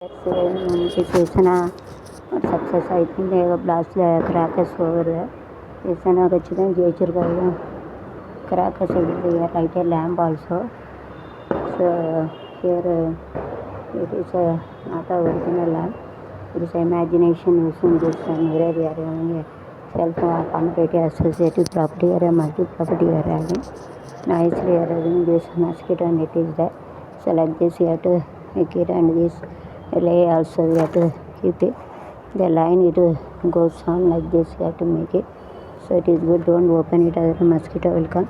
చేసిన సక్సెస్ అవుతుంది blast crackers over చేసాను ఖచ్చితంగా చేసారు కదా crackers light lamp also so here it is not a original lamp. It is imagination using this mirror we are having a self commutative associative property or a multi property we are having. Nicely we are having this mosquito net is there. So like this you have to make it, and this lay also we have to keep it. The line it goes on like this you have to make it. So it is good, don't open it other mosquito will come.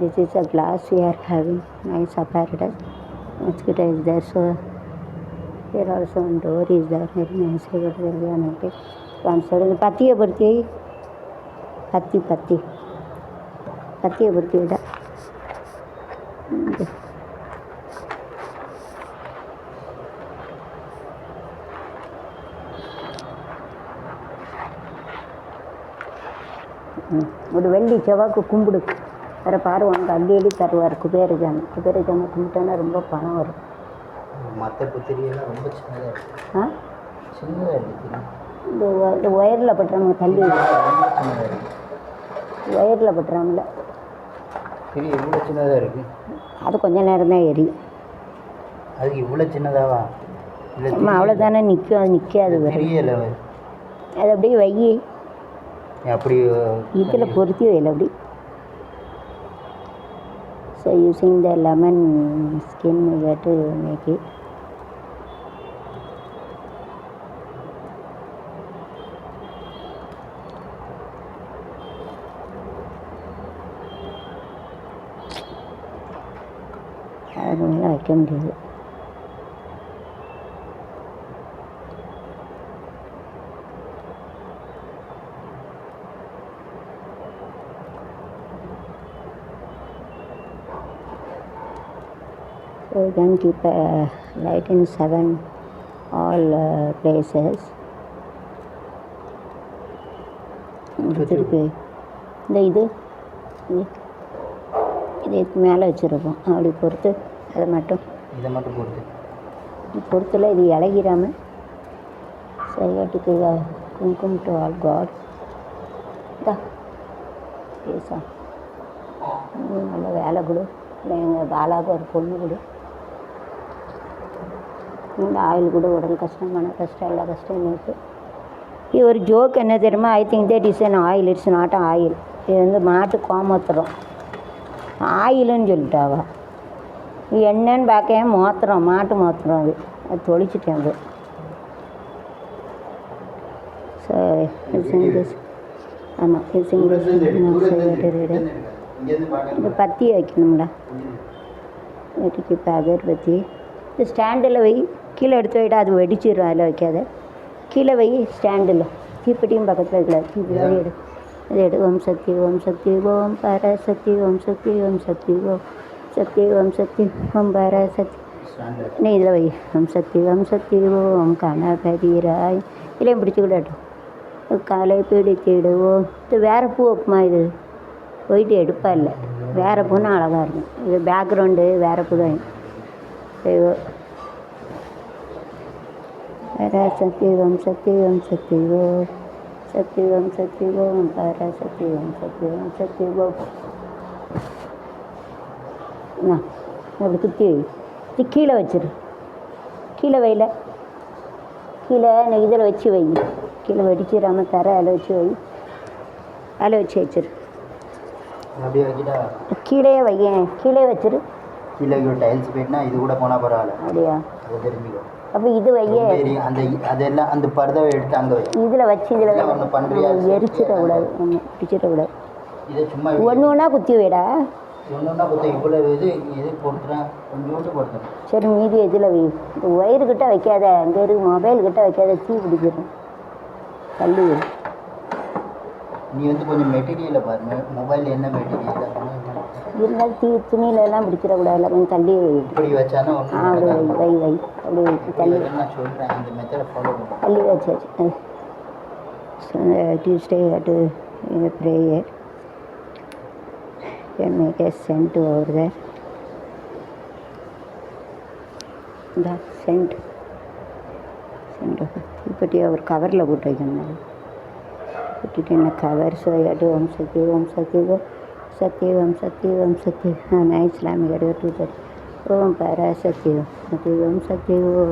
This is a glass we are having, nice apparatus. Mosquito is there, so here also one door is there, very nicely got one side patti burti patti burti ida ஒரு வெள்ளி செவ்வாய்க்கு கும்பிடு வேறு பாரு உனக்கு அள்ளி அள்ளி தருவார் குபேரஜாமி கும்பிட்டோன்னா ரொம்ப பணம் வரும். மற்ற புத்திரியெல்லாம் ரொம்ப சின்னதாக இருக்குது. சின்னதாக இருக்குது. இந்த ஒயரில் பட்டுறாங்க தள்ளி ஒயரில் பட்டுறாங்கல்ல திரி இவ்வளோ சின்னதாக இருக்குது. அது கொஞ்சம் நேரம் தான் எரியும். அதுக்கு இவ்வளோ சின்னதாவா? இல்லை அவ்வளோதானே நிற்கும், அது நிற்காது தெரியல. அது அப்படியே வை அப்படி இதில் பொருத்தி வைல அப்படி. So using the lemon skin we have to make it. அதனால வைக்க முடியாது. So you can keep light in 7 all places. திருப்பி இந்த இதுக்கு மேலே வச்சுருப்போம், அப்படி பொறுத்து அதை மட்டும் இதை மட்டும் பொறுத்தில் இது இலகிராமல் சரியாட்டுக்கு குங்குமம் டு ஆல் காட் இதா பேசா நல்ல வேலை கொடு, இல்லை எங்கள் பாலாவுக்கு ஒரு பொண்ணு கொடு. இந்த ஆயில் கூட உடல் கஷ்டம், மன கஷ்டம், எல்லா கஷ்டம் இருக்குது. இது ஒரு ஜோக் என்ன தெரியுமா? I think that is an oil, it's not oil. இது வந்து மாட்டு கோமூத்திரம், ஆயிலுன்னு சொல்லிட்டாவா. இது என்னன்னு பார்க்க மூத்திரம், மாட்டு மூத்திரம். அது தொளிச்சிட்டேன். அது ஸோ ஆமாம் இது பத்தி வைக்கணும்டா. வீட்டுக்கு இப்போ அகர்பத்தி இந்த ஸ்டாண்டில் வை, கீழே எடுத்து வைட்டா அது வெடிச்சிடும். அதில் வைக்காத, கீழே வை ஸ்டாண்டில். தீப்பெட்டியும் பக்கத்தில் வைக்கல, தீப்பெட்டி எடு. அது எடு. ஓம் சக்தி ஓம் சக்தி ஓம் பரசக்தி ஓம் சக்தி ஓம் சக்தி ஓம் சக்தி ஓம் சக்தி ஓம் பரசக்தி. நீ இதில் வை. ஓம் சக்தி ஓம் கணபதிராய். இலையும் பிடிச்சிக்கிடட்டும். காலை பிடித்திடுவோம். இது வேறு பூ வைப்புமா? இது போயிட்டு எடுப்பா இல்லை, வேறு பூன்னா அழகாக இருக்கும். இது பேக்ரவுண்டு வேறு பூ தான். பராசக்தி ஓம் சக்தி ஓம் சக்தி ஓம் சக்தி ஓம் சக்தி ஓம் பராசக்தி ஓம் சக்தி ஓம் சக்தி ஓம். அப்படி குத்தி வை. இது கீழே வச்சிரு, கீழே வைல, கீழே இதில் வச்சு வை. கீழே வெடிச்சிடாமல் தர அதில் வச்சு வை. அதில் வச்சு வச்சிரு. கீழே வையேன், கீழே வச்சிரு. கீழே டைல்ஸ் போயிட்டுனா இது கூட போனால் பரவாயில்ல. அப்படியா? அது தெரிஞ்சுக்கோ. அப்போ இது வையே, அந்த அதெல்லாம் அந்த பர்தாவை எடுத்து அங்கே வை. இதில் வச்சு இதில் ஒன்று பண்ணுறியா? எரிச்சிடக்கூடாது, ஒன்றும் பிடிச்சிடக்கூடாது. இதை சும்மா ஒன்று ஒன்றா குத்தி வைடா. ஒன்று குத்தி இவ்வளோ இது போட்டுறேன், கொஞ்சோண்டு போட்டுறேன். சரி, மீதி எதில் வை. இந்த ஒயருக்கிட்ட வைக்காத, அங்கே இருக்கு மொபைல்கிட்ட வைக்காத, தீ பிடிச்சிடும். தள்ளி வை. நீ வந்து கொஞ்சம் மெட்டீரியலை பாருங்க, மொபைல் என்ன மெட்டீரியல் இருந்தாலும் துணியிலலாம் பிடிச்சிடக்கூடாது. கொஞ்சம் தள்ளி வை. இப்படி வச்சானா அப்படி வை வை அப்படி தள்ளி நான் சொல்கிறேன், அந்த மெத்தடை ஃபாலோ பண்ணுறேன். தள்ளி வச்சாச்சு. Tuesday to prayer can make a scent over there. The scent இந்த தீப்பெட்டியை ஒரு கவரில் போட்டு வைக்கணும். போட்டுட்டு என்ன கவர் சோயாட்டு ஓம் சக்தி ஓம் சக்தி சக்தி ஓம் சக்தி ஓம் சக்தி நான் இஸ்லாமிக் எடுத்து ஓம் பராசக்தி ஓம் சக்தி ஓ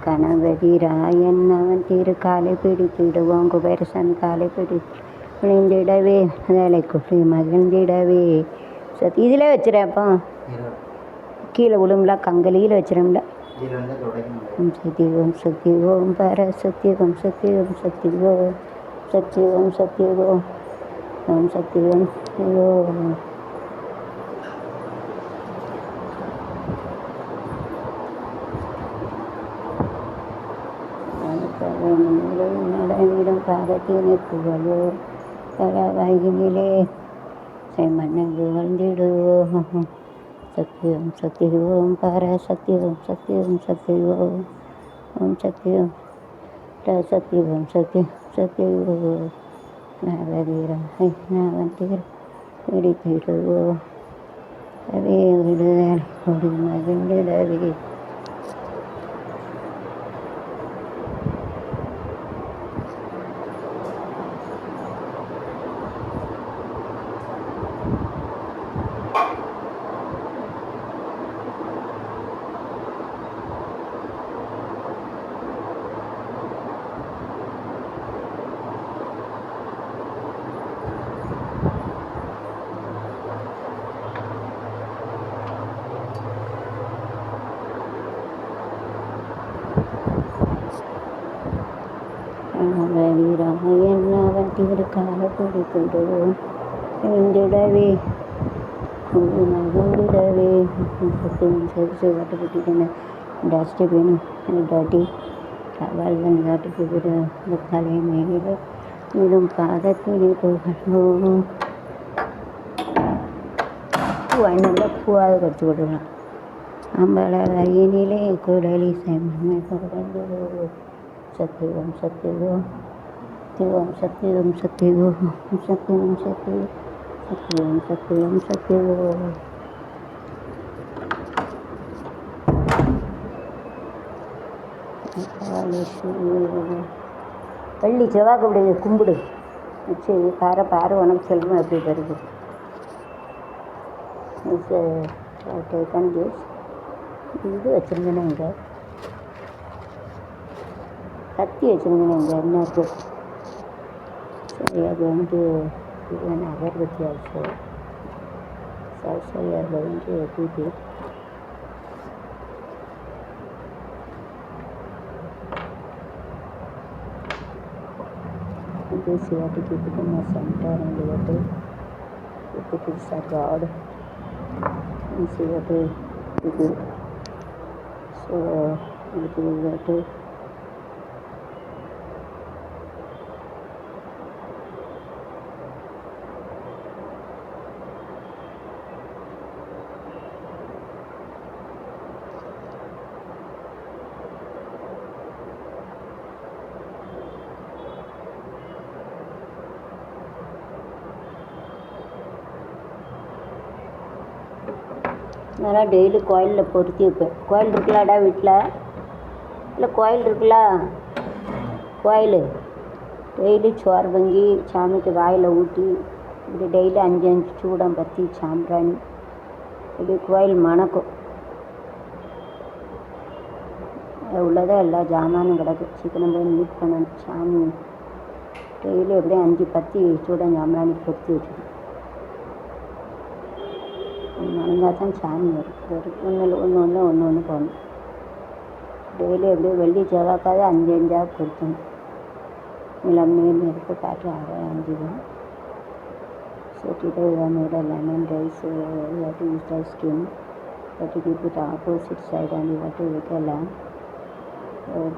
கணபதி ராயன் அவன் திரு காலை பிடித்திடுவோம் குபேரசன் காலை பிடித்திடவே வேலை குப்பி மகிழ்ந்திடவே சக்தி இதில் வச்சுறேன்ப்பா கீழே விழும்ல கங்கலியில் வச்சுரும்ல. ஓம் சக்தி ஓம் சக்தி ஓம் பராசக்தி ஓம் சக்தி ஓம் சக்தி ஓம் சக்தி ஓம் சக்தி ஓம் ஓம் சக்தி ஓம் ஓம் நடவிடும் பாகத்தினை புகழோ தலவாயினிலே செம்மண்ணங்கு வந்திடுவோம் சக்தி ஓம் சக்தி ஓம் பராசக்தி ஓம் சக்தி ஓம் சக்தி ஓம் ஓம் சக்தி ஓம் சக்தி ஓம் சக்தி சக்தி ஓம் நவதீராய் நவந்தீர் பிடித்திடுவோம் அவே விடுதலை கொடி மகிழ்ந்திடவே வீராயன் அவன் திருக்கால பிடித்திடுவோம் எழுந்திடவே மகிழ்ந்திடவே சரி கட்டுப்பட்டுட்டேன் டஸ்ட்பின் டாட்டி டவல் காட்டுக்கு விட தலை மேலே விடும் பாதத்தினை புகழும் பூவாக பூவாக கடிச்சு விடலாம் அம்பள வயினிலே குடலி செம்மண்ணை புகழ்ந்திடுவோம் சக்தி ஓம் சக்தி ஓம் ஓம் சக்தி ஓம் சக்தி ஓம் சக்தி ஓம் சக்தி சக்தி ஓம் சக்தி ஓம் சக்தி ஓம் பள்ளி செவ்வாய்க்கு அப்படி கும்பிடு வச்சு பாரு உனக்கு செல்வம் எப்படி வருது இது வச்சுருந்தேன்னா இங்கே கத்தி வச்சுருந்தேன் இங்கே என்ன இருக்குது சரி அது வந்து இது வந்து அகர்பத்தி ஆல்சோ சரி அதில் வந்து தூக்கி this you have to keep it in the center and you have to keep it inside God and so you have to keep it so you have to நான் டெய்லி கோயிலில் பொருத்தி வைப்பேன். கோயில் இருக்குல்லாடா வீட்டில் இல்லை கோயில் இருக்குல்ல கோயில் டெய்லி சோறு பொங்கி சாமிக்கு வாயில் ஊட்டி இப்படி டெய்லி 5 சூடம் பற்றி சாம்பிராணி இப்படி கோயில் மணக்கும். உள்ளதான் எல்லா ஜாமானும் கிடக்கு. சீக்கிரம் போய் மீட் பண்ணணும். சாமி டெய்லி எப்படியும் 5 பத்தி சூடம் சாம்பிராணி பொருத்தி வச்சுக்கணும். மணந்தால் தான் சாமி வரும். ஒன்று போகணும். டெய்லி எப்படியோ வெள்ளி செவ்வாய்க்காவது 5 பொருத்தணும். மீன் எடுத்து காட்டு 5 தான். So today we made a lemon rice. You have to use the skin. You have to keep it opposite side and you have to make a lamp.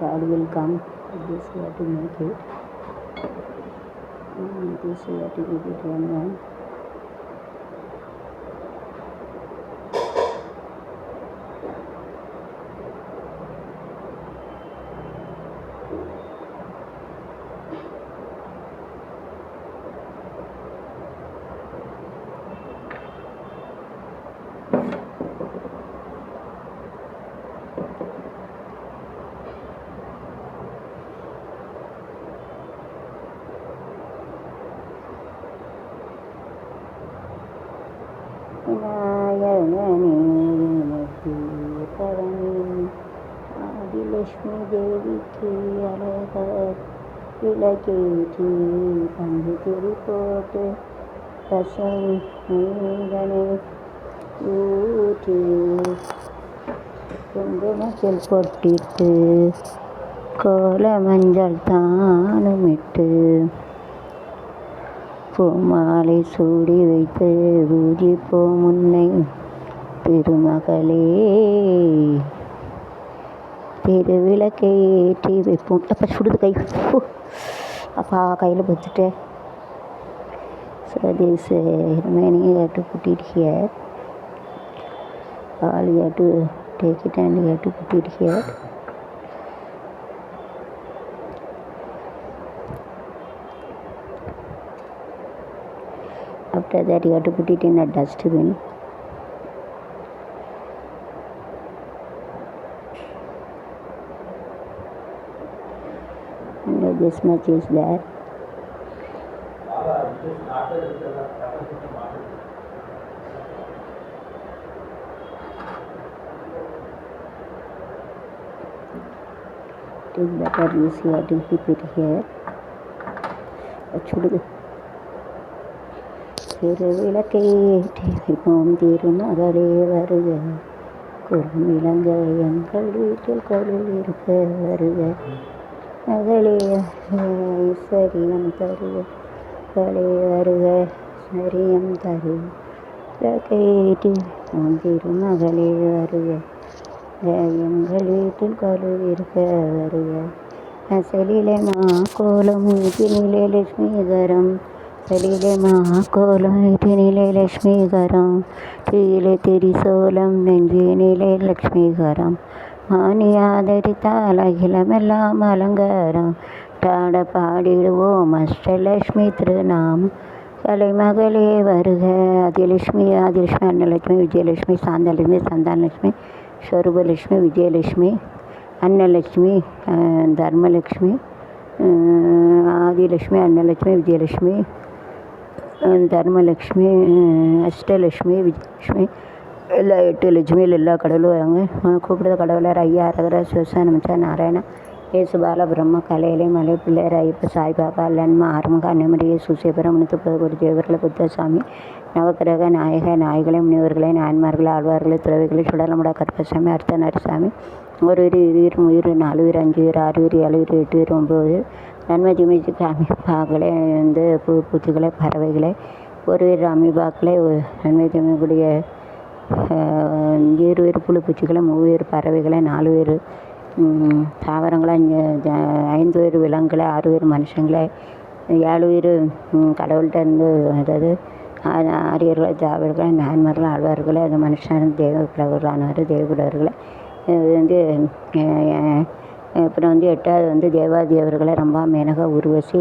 God will come. This you have to make it. This you have to keep it one. Janani பவனி ஆதிலட்சுமி தேவிக்கு அழகர் விளக்கேற்றி பஞ்சு திரி போட்டு ரசம் மீதனை ஊற்றி குங்குமத்தில் பொட்டிட்டு கோல மஞ்சள் தானுமிட்டு பூமாலை சூடி வைத்து பூஜிப்போம் முன்னை திருமகளே திருவிளக்கை ஏற்றி வைப்போம். அப்போ சுடுது கை, அப்பா கையில் பத்துட்டேன். So this remaining you have to put it here. All you have to take it and you have to put it here. After that you have to put it in a dustbin. And this much is there. It is better you see how to keep it here. சுடுது. திருவிளக்கை ஏற்றி வைப்போம் திருமகளே வருக குறுமிளங்க எங்கள் வீட்டில் கொலுள் இருக்க வருக மகளே ஐஸ்வரியம் தருக மகளே வருக ஐஸ்வரியம் தருக விளக்கை ஏற்றி வைப்போம் திருமகளே வருக எங்கள் வீட்டில் கொலுள் இருக்க வருக அசலிலே மாக்கோலம் வீட்டினிலே லட்சுமிகரம் சலிலே மாக்கோலம் வீட்டினிலே லட்சுமிகரம் தீயிலே திரிசோலம் நெஞ்சினிலே லட்சுமிகரம் மானி ஆதரித்தால் அகிலமெல்லாம் அலங்காரம் பாட பாடிடுவோம் அஷ்டலட்சுமி திருநாமம் கலைமகளே வருக ஆதிலட்சுமி அன்னலட்சுமி விஜயலட்சுமி சாந்தலட்சுமி சந்தானலட்சுமி ஸ்வரூபலட்சுமி விஜயலட்சுமி அன்னலட்சுமி தர்மலட்சுமி ஆதிலட்சுமி அன்னலட்சுமி விஜயலட்சுமி தர்மலட்சுமி அஷ்டலட்சுமி விஜயலட்சுமி எல்லா 8 லட்சுமியில் எல்லா கடவுளும் வராங்க. கூப்பிடுற கடவுளர் ஐயா அரகர சிவசா நமச்சா நாராயணா ஏசு பால பிரம்ம கலையிலே மலை பிள்ளையர் ஐயப்ப சாய்பாபா லன்மா ஆறுமுக அன்னமரியை சுசேபுரம் 130 தேவர்களை புத்தசாமி நவக்கிரக நாயக நாயகளை முனிவர்களை நாயன்மார்களை ஆழ்வார்களை துறவிகளை சுடலமுடா கருப்பசாமி அர்த்த நரசாமி ஒரு உயிர் உயிர் 4 உயிர் 5 உயிர் 6 உயிர் 7 உயிர் 8 உயிர் 9 உயிர் நன்மை தீமைக்கு அமீபாக்களை பூச்சிகளை பறவைகளை ஒரு உயிர் அமீபாக்களை நன்மை தீமைக்குடைய 7 உயிர் புழு பூச்சிகளை 3 உயிர் பறவைகளை 4 உயிர் தாவரங்களை 5 உயிர் விலங்குகளை 6 உயிர் மனுஷங்களை 7 உயிர் கடவுள்கிட்ட இருந்து அதாவது ஆரியர்களை தாவர்களை நாயன்மார்களை ஆழ்வார்களை அது மனுஷன் தேவ புலவர்களானவர் தேவபுலவர்களை அப்புறம் 8வது தேவாதேவர்களை ரொம்ப மேனக உருவசி